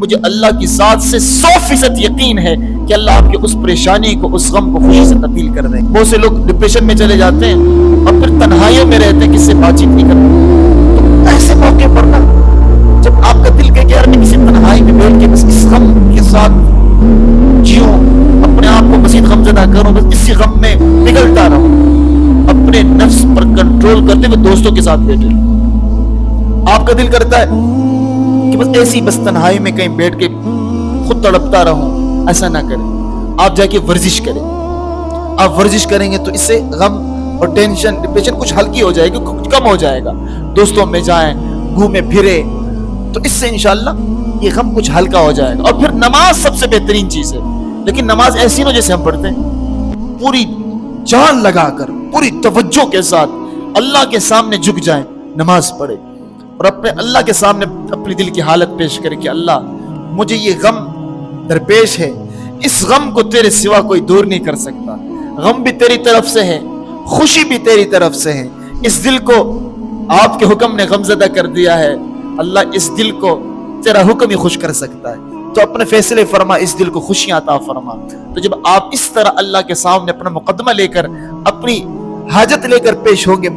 مجھے اللہ کی ذات سے 100% یقین ہے کہ اللہ آپ کے اس پریشانی کو، اس غم کو خوشی سے تبدیل کر دیں۔ بہت سے لوگ ڈپریشن میں چلے جاتے ہیں اور پھر تنہائیوں میں رہتے ہیں، کسی سے بات چیت نہیں کرتے۔ تو ایسے موقع پر نا، جب آپ کا دل کہ یار میں کسی تنہائی میں بیٹھ کے بس اس غم کے ساتھ جیوں، اپنے آپ کو مزید غمزدہ کروں، بس اسی غم میں پگھلتا رہوں، اپنے نفس پر کنٹرول کرتے ہوئے دوستوں کے ساتھ بیٹھے۔ آپ کا دل کرتا ہے کہ بس ایسی بس تنہائی میں کہیں بیٹھ کے خود تڑپتا رہوں، ایسا نہ کریں۔ آپ جا کے ورزش کریں۔ آپ ورزش کریں گے تو اس سے غم اور ٹینشن، ڈپریشن کچھ ہلکی ہو جائے گی، کچھ کم ہو جائے گا۔ دوستوں میں جائیں، گھومیں پھرے، تو اس سے انشاءاللہ یہ غم کچھ ہلکا ہو جائے گا۔ اور پھر نماز سب سے بہترین چیز ہے، لیکن نماز ایسی نہ جیسے ہم پڑھتے ہیں، پوری جان لگا کر، پوری توجہ کے ساتھ اللہ کے سامنے جھک جائیں، نماز پڑھیں اور اپنے اللہ کے سامنے اپنی دل کی حالت پیش کریں کہ اللہ مجھے یہ غم درپیش ہے، اس غم کو تیرے سوا کوئی دور نہیں کر سکتا، غم بھی تیری طرف سے ہے، خوشی بھی تیری طرف سے ہے، اس دل کو آپ کے حکم نے غمزدہ کر دیا ہے، اللہ اس دل کو تیرا حکم ہی خوش کر سکتا ہے، تو اپنے فیصلے فرما، اس دل کو خوشیاں عطا فرما۔ تو جب آپ اس طرح اللہ کے سامنے اپنا مقدمہ لے کر، اپنی حاجت لے کر پیش ہوں گے،